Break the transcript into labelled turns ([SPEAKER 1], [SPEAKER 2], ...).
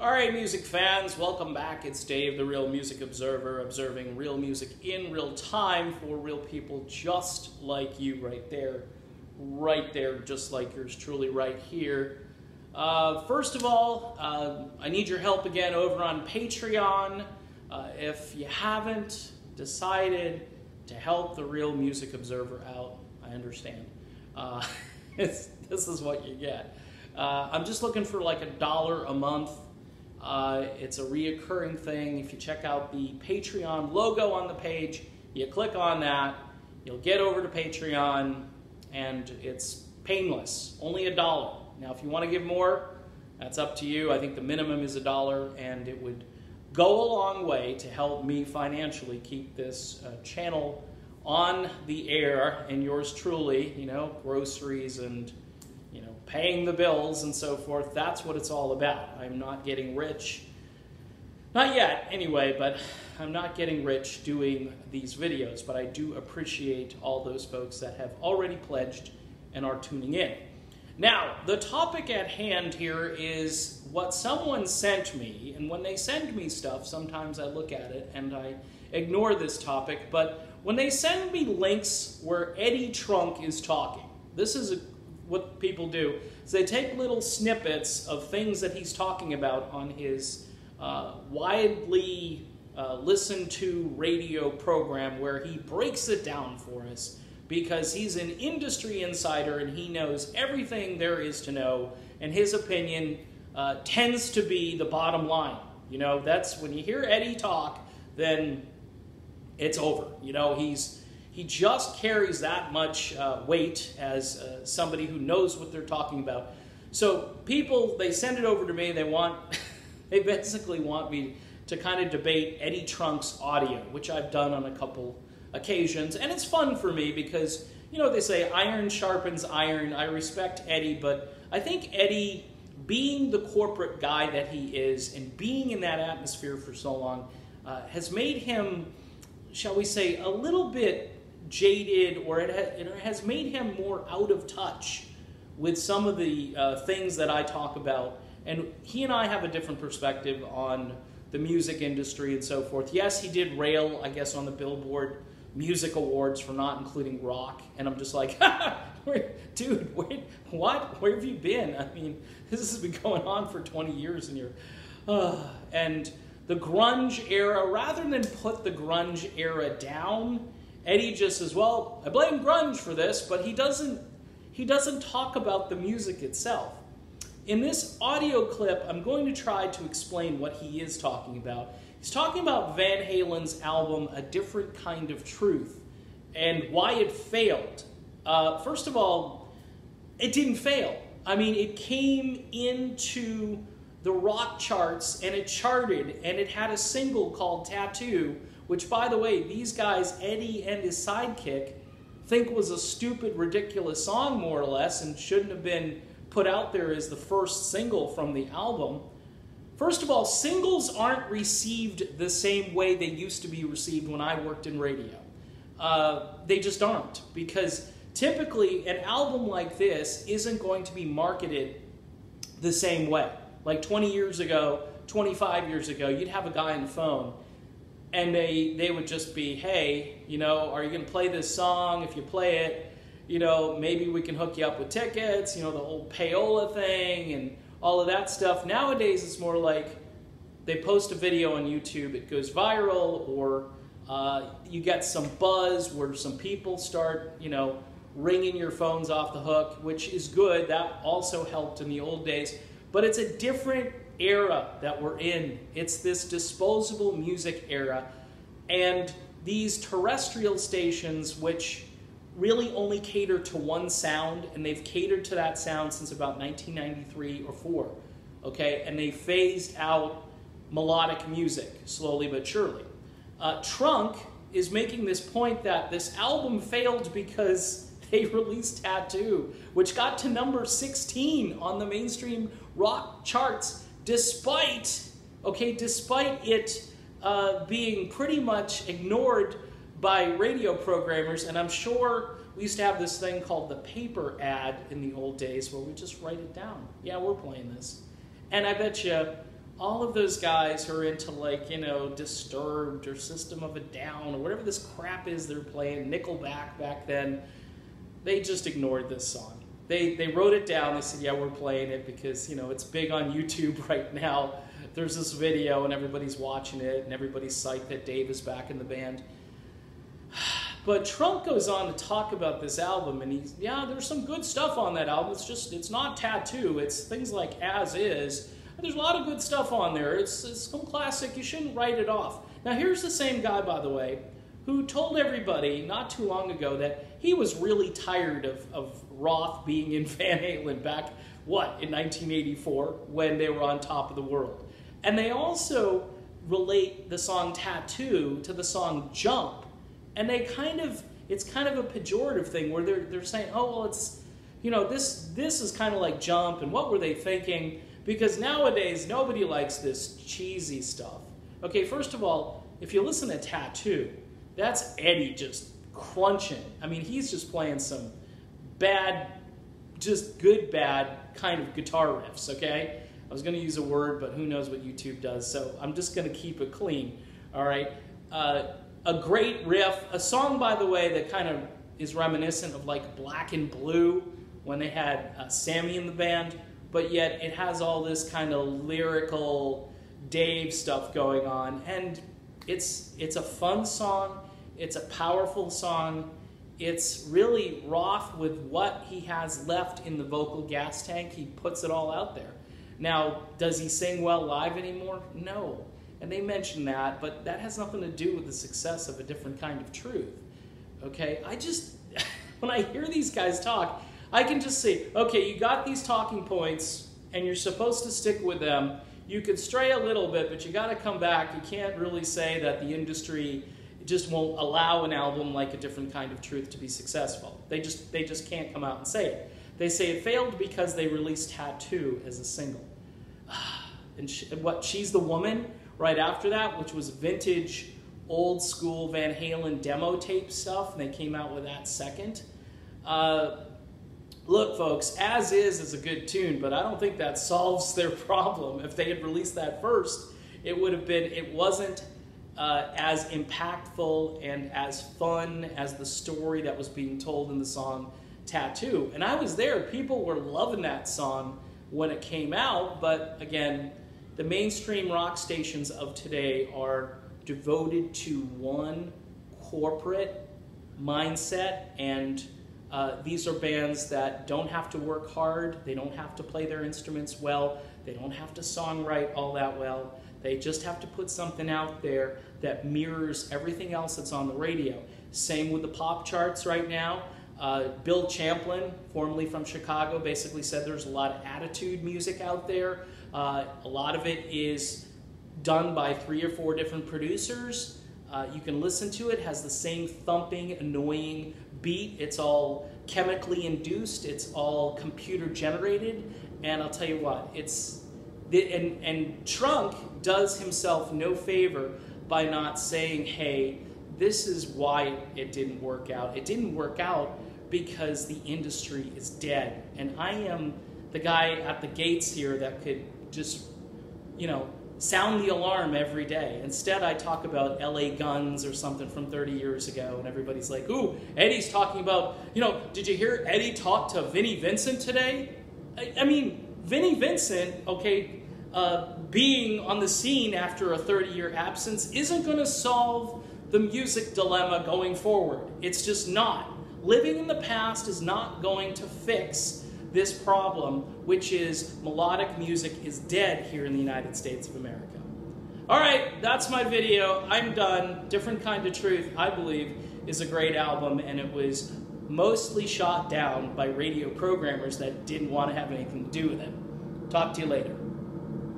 [SPEAKER 1] All right, music fans, welcome back. It's Dave, the Real Music Observer, observing real music in real time for real people just like you right there, just like yours truly right here. First of all, I need your help again over on Patreon. If you haven't decided to help the Real Music Observer out, I understand. This is what you get. I'm just looking for like $1 a month. It's a reoccurring thing. If you check out the Patreon logo on the page, you click on that, you'll get over to Patreon, and it's painless. Only $1. Now, if you want to give more, that's up to you. I think the minimum is $1, and it would go a long way to help me financially keep this channel on the air, and yours truly, you know, groceries and paying the bills and so forth. That's what it's all about. I'm not getting rich. Not yet, anyway, but I'm not getting rich doing these videos, but I do appreciate all those folks that have already pledged and are tuning in. Now, the topic at hand here is what someone sent me, and when they send me stuff, sometimes I look at it and I ignore this topic, but when they send me links where Eddie Trunk is talking, this is what people do is they take little snippets of things that he's talking about on his widely listened to radio program where he breaks it down for us because he's an industry insider and he knows everything there is to know, and his opinion tends to be the bottom line. You know, that's when you hear Eddie talk, then it's over. You know, he just carries that much weight as somebody who knows what they're talking about. So people, they send it over to me. They basically want me to kind of debate Eddie Trunk's audio, which I've done on a couple occasions. And it's fun for me because, you know, they say iron sharpens iron. I respect Eddie, but I think Eddie, being the corporate guy that he is and being in that atmosphere for so long, has made him, shall we say, a little bit jaded, or it has made him more out of touch with some of the things that I talk about. And he and I have a different perspective on the music industry and so forth. Yes, he did rail, I guess, on the Billboard Music Awards for not including rock. And I'm just like, dude, wait, what? Where have you been? I mean, this has been going on for 20 years and you're... And the grunge era, rather than put the grunge era down, Eddie just says, well, I blame grunge for this, but he doesn't talk about the music itself. In this audio clip, I'm going to try to explain what he is talking about. He's talking about Van Halen's album, A Different Kind of Truth, and why it failed. First of all, it didn't fail. I mean, it came into the rock charts, and it charted, and it had a single called Tattoo, which, by the way, these guys, Eddie and his sidekick, think was a stupid, ridiculous song, more or less, and shouldn't have been put out there as the first single from the album. First of all, singles aren't received the same way they used to be received when I worked in radio. They just aren't, because typically an album like this isn't going to be marketed the same way. Like 20 years ago, 25 years ago, you'd have a guy on the phone, and they would just be, hey, you know, are you going to play this song? If you play it, you know, maybe we can hook you up with tickets, you know, the whole payola thing and all of that stuff. Nowadays, it's more like they post a video on YouTube, it goes viral, or you get some buzz where some people start, you know, ringing your phones off the hook, which is good. That also helped in the old days. But it's a different era that we're in. It's this disposable music era, and these terrestrial stations, which really only cater to one sound, and they've catered to that sound since about 1993 or 4, okay? And they phased out melodic music slowly but surely. Trunk is making this point that this album failed because they released Tattoo, which got to number 16 on the mainstream rock charts, despite it being pretty much ignored by radio programmers. And I'm sure we used to have this thing called the paper ad in the old days where we just write it down. Yeah, we're playing this. And I bet you all of those guys who are into, like, you know, Disturbed or System of a Down or whatever this crap is they're playing, Nickelback back then, they just ignored this song. They wrote it down. They said, yeah, we're playing it because, you know, it's big on YouTube right now. There's this video and everybody's watching it and everybody's psyched that Dave is back in the band. But Trunk goes on to talk about this album, and yeah, there's some good stuff on that album. It's not Tattoo. It's things like As Is. There's a lot of good stuff on there. It's some classic. You shouldn't write it off. Now, here's the same guy, by the way, who told everybody not too long ago that he was really tired of Roth being in Van Halen back, what, in 1984, when they were on top of the world. And they also relate the song Tattoo to the song Jump. And it's kind of a pejorative thing where they're saying, oh, well, it's, you know, this is kind of like Jump, and what were they thinking? Because nowadays, nobody likes this cheesy stuff. Okay, first of all, if you listen to Tattoo, that's Eddie just crunching. I mean, he's just playing some bad, just good, bad kind of guitar riffs, okay? I was going to use a word, but who knows what YouTube does, so I'm just going to keep it clean, all right? A great riff, a song, by the way, that kind of is reminiscent of like Black and Blue when they had Sammy in the band, but yet it has all this kind of lyrical Dave stuff going on, and it's a fun song, it's a powerful song, it's really Roth with what he has left in the vocal gas tank. He puts it all out there. Now, does he sing well live anymore? No. And they mention that, but that has nothing to do with the success of A Different Kind of Truth. Okay? When I hear these guys talk, I can just say, okay, you got these talking points, and you're supposed to stick with them. You could stray a little bit, but you got to come back. You can't really say that the industry just won't allow an album like A Different Kind of Truth to be successful. They just can't come out and say it. They say it failed because they released Tattoo as a single. And She's the Woman, right after that, which was vintage, old school Van Halen demo tape stuff, and they came out with that second. Look, folks, As Is a good tune, but I don't think that solves their problem. If they had released that first, it wasn't as impactful and as fun as the story that was being told in the song Tattoo. And I was there. People were loving that song when it came out, but again, the mainstream rock stations of today are devoted to one corporate mindset, and these are bands that don't have to work hard, they don't have to play their instruments well, they don't have to songwrite all that well, they just have to put something out there that mirrors everything else that's on the radio. Same with the pop charts right now. Bill Champlin, formerly from Chicago, basically said there's a lot of attitude music out there. A lot of it is done by 3 or 4 different producers. You can listen to it, has the same thumping, annoying beat. It's all chemically induced. It's all computer generated. And I'll tell you what, and Trunk does himself no favor by not saying, hey, this is why it didn't work out. It didn't work out because the industry is dead. And I am the guy at the gates here that could just, you know, sound the alarm every day. Instead, I talk about LA Guns or something from 30 years ago, and everybody's like, ooh, Eddie's talking about, you know, did you hear Eddie talk to Vinnie Vincent today? I mean, Vinnie Vincent, okay, being on the scene after a 30-year absence isn't going to solve the music dilemma going forward. It's just not. Living in the past is not going to fix this problem, which is melodic music is dead here in the United States of America. All right, that's my video. I'm done. Different Kind of Truth, I believe, is a great album, and it was mostly shot down by radio programmers that didn't want to have anything to do with it. Talk to you later.